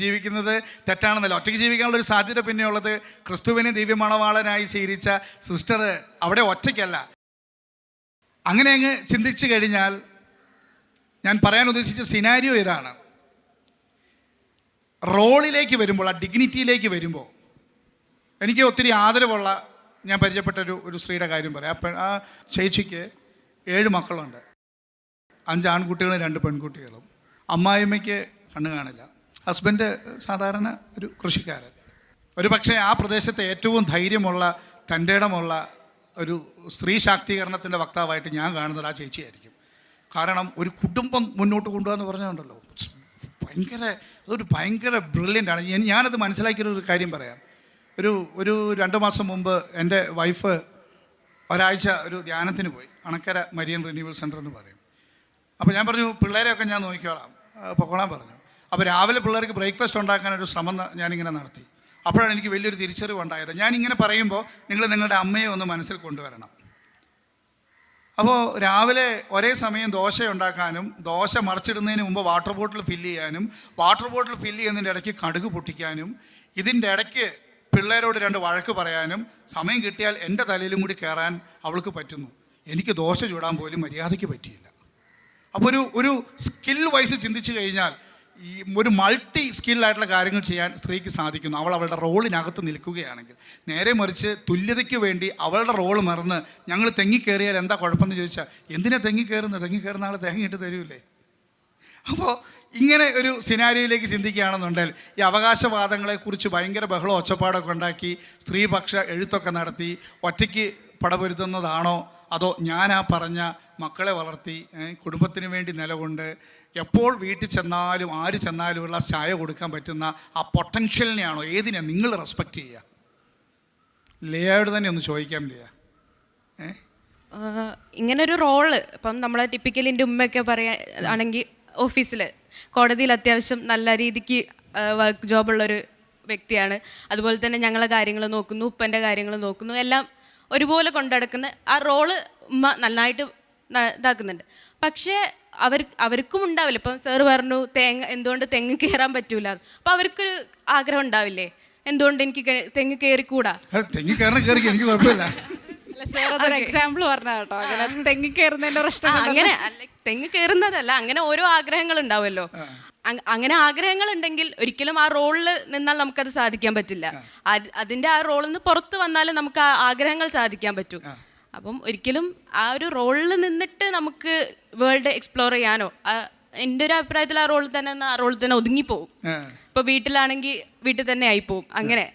ജീവിക്കുന്നത് തെറ്റാണെന്നല്ല. ഒറ്റയ്ക്ക് ജീവിക്കാനുള്ളൊരു സാധ്യത പിന്നെ ഉള്ളത് ക്രിസ്തുവിനെ ദിവ്യമണവാളനായി സ്വീകരിച്ച സിസ്റ്റർ അവിടെ ഒറ്റയ്ക്കല്ല. അങ്ങനെ അങ്ങ് ചിന്തിച്ചു കഴിഞ്ഞാൽ ഞാൻ പറയാൻ ഉദ്ദേശിച്ച സിനാരിയോ ഇതാണ്. റോളിലേക്ക് വരുമ്പോൾ, ആ ഡിഗ്നിറ്റിയിലേക്ക് വരുമ്പോൾ, എനിക്ക് ഒത്തിരി ആദരവുള്ള ഞാൻ പരിചയപ്പെട്ട ഒരു സ്ത്രീയുടെ കാര്യം പറയാം. ആ ചേച്ചിക്ക് 7 മക്കളുണ്ട്, 5 ആൺകുട്ടികളും 2 പെൺകുട്ടികളും. അമ്മായിമ്മയ്ക്ക് കണ്ണു കാണില്ല. ഹസ്ബൻഡ് സാധാരണ ഒരു കൃഷിക്കാരൻ. ഒരു പക്ഷേ ആ പ്രദേശത്തെ ഏറ്റവും ധൈര്യമുള്ള, തൻ്റെ ഇടമുള്ള ഒരു സ്ത്രീ ശാക്തീകരണത്തിൻ്റെ വക്താവായിട്ട് ഞാൻ കാണുന്നത് ആ ചേച്ചിയായിരിക്കും. കാരണം ഒരു കുടുംബം മുന്നോട്ട് കൊണ്ടുപോകാന്ന് പറഞ്ഞുണ്ടല്ലോ, അതൊരു ഭയങ്കര ബ്രില്യൻ്റ് ആണ്. ഞാനത് മനസ്സിലാക്കിയൊരു കാര്യം പറയാം. ഒരു 2 മാസം മുമ്പ് എൻ്റെ വൈഫ് ഒരാഴ്ച ഒരു ധ്യാനത്തിന് പോയി, അണക്കര മരിയൻ റിന്യൂവൽ സെൻ്റർ എന്ന് പറയും. അപ്പോൾ ഞാൻ പറഞ്ഞു പിള്ളേരെയൊക്കെ ഞാൻ നോക്കിക്കോളാം, പൊക്കോളാൻ പറഞ്ഞു. അപ്പോൾ രാവിലെ പിള്ളേർക്ക് ബ്രേക്ക്ഫാസ്റ്റ് ഉണ്ടാക്കാനൊരു ശ്രമം ഞാനിങ്ങനെ നടത്തി. അപ്പോഴാണ് എനിക്ക് വലിയൊരു തിരിച്ചറിവ് ഉണ്ടായത്. ഞാനിങ്ങനെ പറയുമ്പോൾ നിങ്ങൾ നിങ്ങളുടെ അമ്മയെ ഒന്ന് മനസ്സിൽ കൊണ്ടുവരണം. അപ്പോൾ രാവിലെ ഒരേ സമയം ദോശ ഉണ്ടാക്കാനും ദോശ മറിച്ചിടുന്നതിന് മുമ്പ് വാട്ടർ ബോട്ടിൽ ഫില്ല് ചെയ്യാനും വാട്ടർ ബോട്ടിൽ ഫില്ല് ചെയ്യുന്നതിൻ്റെ ഇടയ്ക്ക് കടുക് പൊട്ടിക്കാനും ഇതിൻ്റെ ഇടയ്ക്ക് പിള്ളേരോട് 2 വഴക്ക് പറയാനും സമയം കിട്ടിയാൽ എൻ്റെ തലയിലും കൂടി കയറാൻ അവൾക്ക് പറ്റുന്നു. എനിക്ക് ദോശ ചൂടാൻ പോലും മര്യാദയ്ക്ക് പറ്റിയില്ല. അപ്പോൾ ഒരു സ്കിൽ വൈസ് ചിന്തിച്ചു കഴിഞ്ഞാൽ ഈ ഒരു മൾട്ടി സ്കില്ലായിട്ടുള്ള കാര്യങ്ങൾ ചെയ്യാൻ സ്ത്രീക്ക് സാധിക്കുന്നു, അവളുടെ റോളിനകത്ത് നിൽക്കുകയാണെങ്കിൽ. നേരെ മറിച്ച് തുല്യതയ്ക്ക് വേണ്ടി അവളുടെ റോള് മറന്ന് ഞങ്ങൾ തെങ്ങിക്കയറിയാൽ എന്താ കുഴപ്പമെന്ന് ചോദിച്ചാൽ, എന്തിനാ തെങ്ങിക്കയറുന്ന ആൾ തേങ്ങയിട്ട് തരൂലേ? അപ്പോൾ ഇങ്ങനെ ഒരു സിനാരിയോയിലേക്ക് ചിന്തിക്കുകയാണെന്നുണ്ടെങ്കിൽ ഈ അവകാശവാദങ്ങളെക്കുറിച്ച് ഭയങ്കര ബഹളം ഒച്ചപ്പാടൊക്കെ ഉണ്ടാക്കി സ്ത്രീപക്ഷ എഴുത്തൊക്കെ നടത്തി ഒറ്റയ്ക്ക് പടപൊരുത്തുന്നതാണോ, അതോ ഞാൻ ആ പറഞ്ഞ മക്കളെ വളർത്തി കുടുംബത്തിന് വേണ്ടി നിലകൊണ്ട് എപ്പോൾ വീട്ടിൽ ചെന്നാലും ആര് ചെന്നാലും ഉള്ള ചായ കൊടുക്കാൻ പറ്റുന്ന ആ പൊട്ടൻഷ്യലിനെയാണോ, ഏതിനാണ് നിങ്ങൾ റെസ്പെക്റ്റ് ചെയ്യുക? ലിയയോട് തന്നെ ഒന്ന് ചോദിക്കാം. ലിയ, ഇങ്ങനൊരു റോള് ഇപ്പം നമ്മളെ ടിപ്പിക്കലി എൻ്റെ ഉമ്മയൊക്കെ പറയുകയാണെങ്കിൽ ഓഫീസിൽ കോടതിയിൽ അത്യാവശ്യം നല്ല രീതിക്ക് വർക്ക് ജോബുള്ളൊരു വ്യക്തിയാണ്. അതുപോലെ തന്നെ ഞങ്ങളെ കാര്യങ്ങൾ നോക്കുന്നു, ഉപ്പൻ്റെ കാര്യങ്ങൾ നോക്കുന്നു, എല്ലാം ഒരുപോലെ കൊണ്ടുനടക്കുന്ന ആ റോള് ഉമ്മ നന്നായിട്ട് ഇതാക്കുന്നുണ്ട്. പക്ഷേ അവർക്കും ഉണ്ടാവില്ല. ഇപ്പം സാറ് പറഞ്ഞു എന്തുകൊണ്ട് തെങ്ങ് കയറാൻ പറ്റൂല, അപ്പം അവർക്കൊരു ആഗ്രഹം ഉണ്ടാവില്ലേ, എന്തുകൊണ്ട് എനിക്ക് തെങ്ങ് കയറിക്കൂടാ? തെങ്ങ് കയറി എനിക്ക് കുഴപ്പമില്ല. എക്സാമ്പിൾ പറഞ്ഞ കേട്ടോ, അങ്ങനെ തെങ്ങി കയറുന്നതിന്റെ പ്രശ്നം. അങ്ങനെ അല്ല, തെങ്ങ് കയറുന്നതല്ല, അങ്ങനെ ഓരോ ആഗ്രഹങ്ങൾ ഉണ്ടാവുമല്ലോ. അങ്ങനെ ആഗ്രഹങ്ങൾ ഉണ്ടെങ്കിൽ ഒരിക്കലും ആ റോളിൽ നിന്നാൽ നമുക്കത് സാധിക്കാൻ പറ്റില്ല. അതിൻ്റെ ആ റോളിൽ നിന്ന് പുറത്ത് വന്നാലും നമുക്ക് ആ ആഗ്രഹങ്ങൾ സാധിക്കാൻ പറ്റും. അപ്പം ഒരിക്കലും ആ ഒരു റോളിൽ നിന്നിട്ട് നമുക്ക് വേൾഡ് എക്സ്പ്ലോർ ചെയ്യാനോ, എൻ്റെ ഒരു അഭിപ്രായത്തിൽ ആ റോളിൽ തന്നെ ഒതുങ്ങിപ്പോവും. ഇപ്പോൾ വീട്ടിലാണെങ്കിൽ വീട്ടിൽ തന്നെ ആയിപ്പോവും. അങ്ങനെ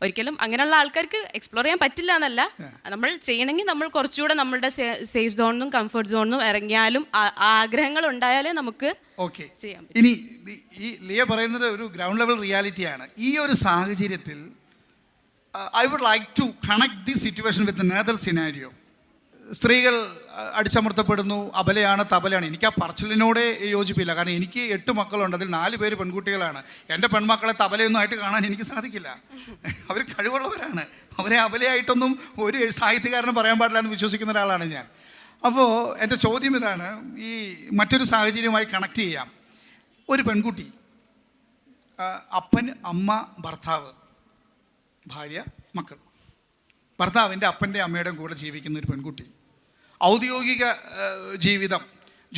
ഒരിക്കലും അങ്ങനെയുള്ള ആൾക്കാർക്ക് എക്സ്പ്ലോർ ചെയ്യാൻ പറ്റില്ല എന്നല്ല, നമ്മൾ ചെയ്യണമെങ്കിൽ നമ്മൾ കുറച്ചുകൂടെ നമ്മളുടെ സേഫ് സോണിനും കംഫർട്ട് സോണിനും ഇറങ്ങിയാലും ആഗ്രഹങ്ങൾ ഉണ്ടായാലേ നമുക്ക് ചെയ്യാൻ പറ്റും. ഇനി ഈ ലിയ പറയുന്നത് ഒരു ഗ്രൗണ്ട് ലെവൽ റിയാലിറ്റിയാണ്. ഈ ഒരു സാഹചര്യത്തിൽ I would like to connect this situation with another scenario. സ്ത്രീകൾ അടിച്ചമർത്തപ്പെടുന്നു, അബലയാണ് തബലയാണ്. എനിക്ക് ആ പറച്ചിലിനോടെ യോജിപ്പില്ല. കാരണം എനിക്ക് 8 മക്കളുണ്ട്, അതിൽ 4 പേര് പെൺകുട്ടികളാണ്. എൻ്റെ പെൺമക്കളെ തബലയൊന്നും ആയിട്ട് കാണാൻ എനിക്ക് സാധിക്കില്ല. അവർ കഴിവുള്ളവരാണ്. അവരെ അബലയായിട്ടൊന്നും ഒരു സാഹിത്യകാരനും പറയാൻ പാടില്ല എന്ന് വിശ്വസിക്കുന്ന ഒരാളാണ് ഞാൻ. അപ്പോൾ എൻ്റെ ചോദ്യം ഇതാണ്, ഈ മറ്റൊരു സാഹചര്യവുമായി കണക്ട് ചെയ്യാം. ഒരു പെൺകുട്ടി, അപ്പൻ, അമ്മ, ഭർത്താവ്, ഭാര്യ, മക്കൾ. ഭർത്താവിൻ്റെ അപ്പൻ്റെ അമ്മയുടെയും കൂടെ ജീവിക്കുന്ന ഒരു പെൺകുട്ടി. ഔദ്യോഗിക ജീവിതം,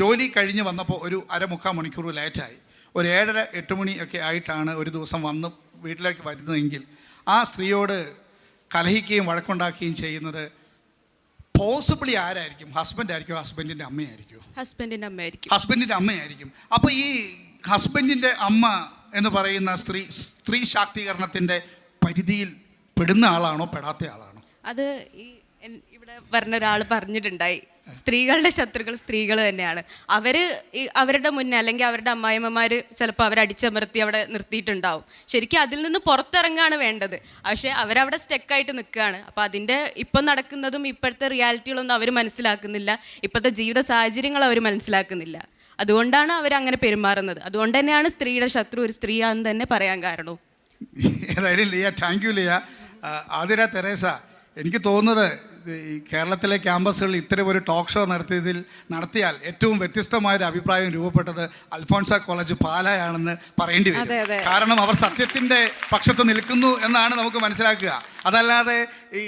ജോലി കഴിഞ്ഞ് വന്നപ്പോൾ ഒരു 1/4 മണിക്കൂർ ലേറ്റായി. ഒരു 7:30-8 മണി ഒക്കെ ആയിട്ടാണ് ഒരു ദിവസം വന്ന് വീട്ടിലേക്ക് വരുന്നതെങ്കിൽ ആ സ്ത്രീയോട് കലഹിക്കുകയും വഴക്കുണ്ടാക്കുകയും ചെയ്യുന്നത് പോസിബിളി ആരായിരിക്കും? ഹസ്ബൻഡ് ആയിരിക്കും, ഹസ്ബൻഡിൻ്റെ അമ്മയായിരിക്കും? ഹസ്ബൻഡിൻ്റെ അമ്മയായിരിക്കും. അപ്പോൾ ഈ ഹസ്ബൻഡിൻ്റെ അമ്മ എന്ന് പറയുന്ന സ്ത്രീ ശാക്തീകരണത്തിൻ്റെ പരിധിയിൽ പെടുന്ന ആളാണോ പെടാത്ത ആളാണോ? അത് ഇവിടെ പറഞ്ഞ ഒരാൾ പറഞ്ഞിട്ടുണ്ടായി, സ്ത്രീകളുടെ ശത്രുക്കൾ സ്ത്രീകൾ തന്നെയാണ്. അവരുടെ മുന്നേ അല്ലെങ്കിൽ അവരുടെ അമ്മായിമ്മമാർ ചിലപ്പോൾ അവരടിച്ചമർത്തി അവിടെ നിർത്തിയിട്ടുണ്ടാവും. ശരിക്കും അതിൽ നിന്ന് പുറത്തിറങ്ങാണ് വേണ്ടത്. പക്ഷേ അവരവിടെ സ്റ്റക്കായിട്ട് നിൽക്കുകയാണ്. അപ്പോൾ അതിൻ്റെ ഇപ്പം നടക്കുന്നതും ഇപ്പോഴത്തെ റിയാലിറ്റികളൊന്നും അവർ മനസ്സിലാക്കുന്നില്ല. ഇപ്പോഴത്തെ ജീവിത സാഹചര്യങ്ങൾ അവർ മനസ്സിലാക്കുന്നില്ല. അതുകൊണ്ടാണ് അവരങ്ങനെ പെരുമാറുന്നത്. അതുകൊണ്ട് തന്നെയാണ് സ്ത്രീയുടെ ശത്രു ഒരു സ്ത്രീയാണെന്ന് തന്നെ പറയാൻ കാരണവും. ഏതായാലും ലിയ, താങ്ക് യു ലിയ. ആതിര തെരേസ, എനിക്ക് തോന്നുന്നത് ഈ കേരളത്തിലെ ക്യാമ്പസുകളിൽ ഇത്തരം ഒരു ടോക്ക് ഷോ നടത്തിയാൽ ഏറ്റവും വ്യത്യസ്തമായൊരു അഭിപ്രായം രൂപപ്പെട്ടത് അൽഫോൺസ കോളേജ് പാലായാണെന്ന് പറയേണ്ടി വരും. കാരണം അവർ സത്യത്തിൻ്റെ പക്ഷത്ത് നിൽക്കുന്നു എന്നാണ് നമുക്ക് മനസ്സിലാക്കുക. അതല്ലാതെ ഈ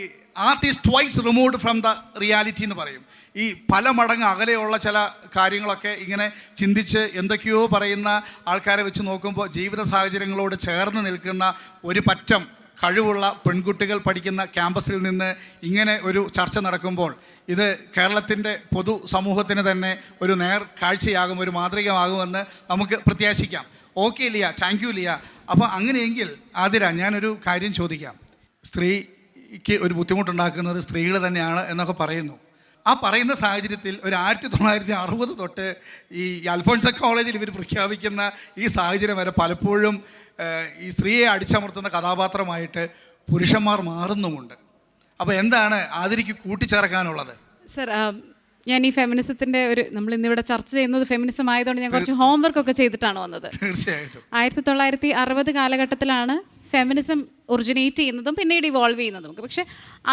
artist twice removed from the reality എന്ന് പറയും. ഈ പല മടങ്ങ് അകലെയുള്ള ചില കാര്യങ്ങളൊക്കെ ഇങ്ങനെ ചിന്തിച്ച് എന്തൊക്കെയോ പറയുന്ന ആൾക്കാരെ വെച്ച് നോക്കുമ്പോൾ ജീവിത സാഹചര്യങ്ങളോട് ചേർന്ന് നിൽക്കുന്ന ഒരു പറ്റം കഴിവുള്ള പെൺകുട്ടികൾ പഠിക്കുന്ന ക്യാമ്പസിൽ നിന്ന് ഇങ്ങനെ ഒരു ചർച്ച നടക്കുമ്പോൾ ഇത് കേരളത്തിൻ്റെ പൊതു സമൂഹത്തിന് തന്നെ ഒരു കാഴ്ചയാകും, ഒരു മാതൃകയാകുമെന്ന് നമുക്ക് പ്രത്യാശിക്കാം. Okay Liya, thank you Liya. അപ്പോൾ അങ്ങനെയെങ്കിൽ ആതിര, ഞാനൊരു കാര്യം ചോദിക്കാം. സ്ത്രീക്ക് ഒരു ബുദ്ധിമുട്ടുണ്ടാക്കുന്നത് സ്ത്രീകൾ തന്നെയാണ് എന്നൊക്കെ പറയുന്നു. ആ പറയുന്ന സാഹചര്യത്തിൽ ഒരു 1960 തൊട്ട് ഈ അൽഫോൺസ കോളേജിൽ ഇവർ പ്രഖ്യാപിക്കുന്ന ഈ സാഹചര്യം വരെ പലപ്പോഴും ഈ സ്ത്രീയെ അടിച്ചമർത്തുന്ന കഥാപാത്രമായിട്ട് പുരുഷന്മാർ മാറുന്നുമുണ്ട്. അപ്പോൾ എന്താണ് ആതിരയ്ക്ക് കൂട്ടിച്ചേർക്കാനുള്ളത്? സർ, ഞാൻ ഈ ഫെമിനിസത്തിൻ്റെ നമ്മൾ ഇന്നിവിടെ ചർച്ച ചെയ്യുന്നത് ഫെമിനിസം ആയതുകൊണ്ട് ഞാൻ കുറച്ച് ഹോംവർക്ക് ഒക്കെ ചെയ്തിട്ടാണ് വന്നത്. തീർച്ചയായിട്ടും 1960 കാലഘട്ടത്തിലാണ് ഫെമിനിസം ഒറിജിനേറ്റ് ചെയ്യുന്നതും പിന്നീട് ഇവോൾവ് ചെയ്യുന്നതും. പക്ഷെ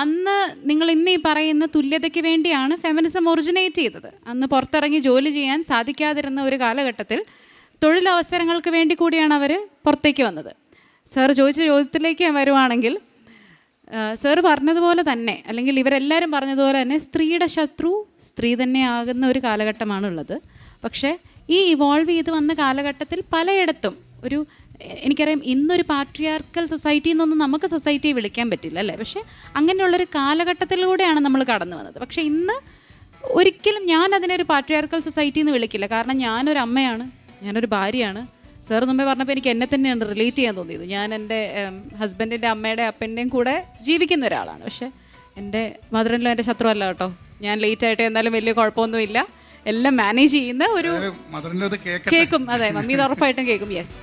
അന്ന് നിങ്ങൾ ഇന്ന് ഈ പറയുന്ന തുല്യതയ്ക്ക് വേണ്ടിയാണ് ഫെമിനിസം ഒറിജിനേറ്റ് ചെയ്തത്. അന്ന് പുറത്തിറങ്ങി ജോലി ചെയ്യാൻ സാധിക്കാതിരുന്ന ഒരു കാലഘട്ടത്തിൽ തൊഴിലവസരങ്ങൾക്ക് വേണ്ടി കൂടിയാണ് അവർ പുറത്തേക്ക് വന്നത്. സാർ ചോദിച്ച ചോദ്യത്തിലേക്ക് വരുവാണെങ്കിൽ, സാർ പറഞ്ഞതുപോലെ തന്നെ, അല്ലെങ്കിൽ ഇവരെല്ലാവരും പറഞ്ഞതുപോലെ തന്നെ, സ്ത്രീയുടെ ശത്രു സ്ത്രീ തന്നെ ആകുന്ന ഒരു കാലഘട്ടമാണുള്ളത്. പക്ഷേ ഈ ഇവോൾവ് ചെയ്ത് വന്ന കാലഘട്ടത്തിൽ പലയിടത്തും എനിക്കറിയാം, ഇന്നൊരു പാട്രിയാർക്കൽ സൊസൈറ്റി എന്നൊന്നും നമുക്ക് സൊസൈറ്റിയെ വിളിക്കാൻ പറ്റില്ല അല്ലേ, പക്ഷേ അങ്ങനെയുള്ളൊരു കാലഘട്ടത്തിലൂടെയാണ് നമ്മൾ കടന്നു വന്നത്. പക്ഷേ ഇന്ന് ഒരിക്കലും ഞാൻ അതിനൊരു പാട്രിയാർക്കൽ സൊസൈറ്റി എന്ന് വിളിക്കില്ല. കാരണം ഞാനൊരു അമ്മയാണ്, ഞാനൊരു ഭാര്യയാണ്. സാർ മുമ്പേ പറഞ്ഞപ്പോൾ എനിക്ക് എന്നെ തന്നെയാണ് റിലേറ്റ് ചെയ്യാൻ തോന്നിയത്. ഞാൻ എൻ്റെ ഹസ്ബൻഡിൻ്റെ അമ്മയുടെ അപ്പൻ്റെയും കൂടെ ജീവിക്കുന്ന ഒരാളാണ്. പക്ഷേ എൻ്റെ മദറിനിലോ എൻ്റെ ശത്രു അല്ല കേട്ടോ. ഞാൻ ലേറ്റായിട്ട് എന്നാലും വലിയ കുഴപ്പമൊന്നുമില്ല, എല്ലാം മാനേജ് ചെയ്യുന്ന ഒരു കേൾക്കും. അതെ, മമ്മി ഇത് ഉറപ്പായിട്ടും കേൾക്കും. യെസ്.